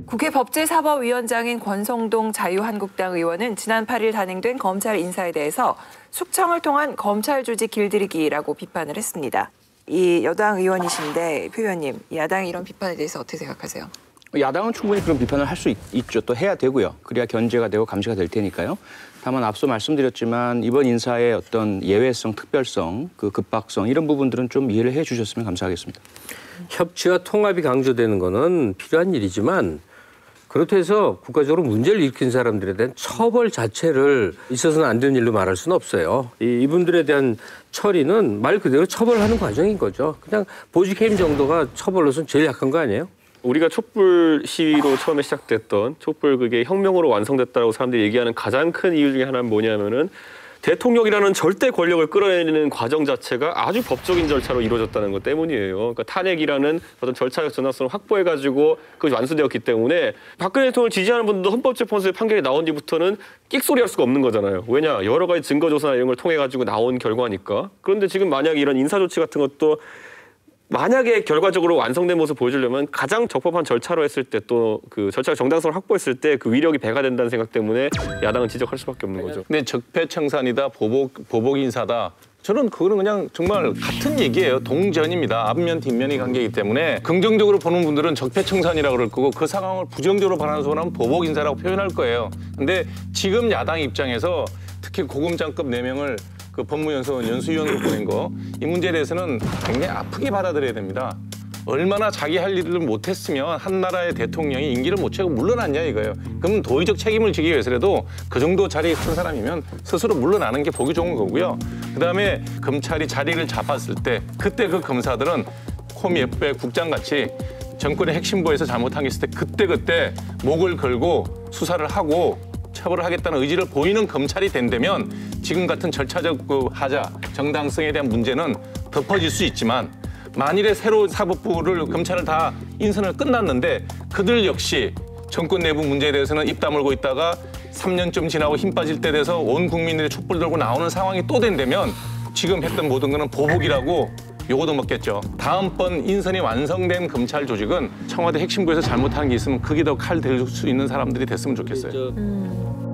국회 법제사법위원장인 권성동 자유한국당 의원은 지난 8일 단행된 검찰 인사에 대해서 숙청을 통한 검찰 조직 길들이기라고 비판을 했습니다. 이 여당 의원이신데 표 의원님, 야당의 이런 비판에 대해서 어떻게 생각하세요? 야당은 충분히 그런 비판을 할 수 있죠. 또 해야 되고요. 그래야 견제가 되고 감시가 될 테니까요. 다만 앞서 말씀드렸지만 이번 인사의 어떤 예외성, 특별성, 그 급박성 이런 부분들은 좀 이해를 해 주셨으면 감사하겠습니다. 협치와 통합이 강조되는 거는 필요한 일이지만 그렇다고 해서 국가적으로 문제를 일으킨 사람들에 대한 처벌 자체를 있어서는 안 되는 일로 말할 수는 없어요. 이분들에 대한 처리는 말 그대로 처벌하는 과정인 거죠. 그냥 보직해임 정도가 처벌로서는 제일 약한 거 아니에요? 우리가 촛불 시위로 처음에 시작됐던 촛불 그게 혁명으로 완성됐다고 사람들이 얘기하는 가장 큰 이유 중에 하나는 뭐냐면은 대통령이라는 절대 권력을 끌어내리는 과정 자체가 아주 법적인 절차로 이루어졌다는 것 때문이에요. 그러니까 탄핵이라는 어떤 절차적 전환성을 확보해가지고 그것이 완수되었기 때문에 박근혜 대통령을 지지하는 분들도 헌법재판소의 판결이 나온 뒤부터는 끽소리할 수가 없는 거잖아요. 왜냐? 여러 가지 증거조사나 이런 걸 통해가지고 나온 결과니까. 그런데 지금 만약에 이런 인사조치 같은 것도 만약에 결과적으로 완성된 모습을 보여주려면 가장 적법한 절차로 했을 때 또 그 절차의 정당성을 확보했을 때 그 위력이 배가 된다는 생각 때문에 야당은 지적할 수밖에 없는 거죠. 근데 적폐청산이다, 보복 인사다. 저는 그거는 그냥 정말 같은 얘기예요. 동전입니다. 앞면 뒷면이 관계이기 때문에 긍정적으로 보는 분들은 적폐청산이라고 그럴 거고 그 상황을 부정적으로 바라는 사람은 보복 인사라고 표현할 거예요. 근데 지금 야당 입장에서 특히 고검장급 4명을 그 법무연수원 연수위원으로 보낸 거 이 문제에 대해서는 굉장히 아프게 받아들여야 됩니다. 얼마나 자기 할 일을 못했으면 한 나라의 대통령이 임기를 못 채우고 물러났냐 이거예요. 그럼 도의적 책임을 지기 위해서라도 그 정도 자리에 선 사람이면 스스로 물러나는 게 보기 좋은 거고요. 그다음에 검찰이 자리를 잡았을 때 그때 그 검사들은 코미 옆에 국장같이 정권의 핵심부에서 잘못한 게 있을 때 그때 목을 걸고 수사를 하고 처벌을 하겠다는 의지를 보이는 검찰이 된다면 지금 같은 절차적 그 하자, 정당성에 대한 문제는 덮어질 수 있지만 만일에 새로 사법부를 검찰을 다 인선을 끝났는데 그들 역시 정권 내부 문제에 대해서는 입 다물고 있다가 3년쯤 지나고 힘 빠질 때 돼서 온 국민들이 촛불 들고 나오는 상황이 또 된다면 지금 했던 모든 거는 보복이라고 요거도 먹겠죠. 다음번 인선이 완성된 검찰 조직은 청와대 핵심부에서 잘못한 게 있으면 크게 더 칼 댈 수 있는 사람들이 됐으면 좋겠어요.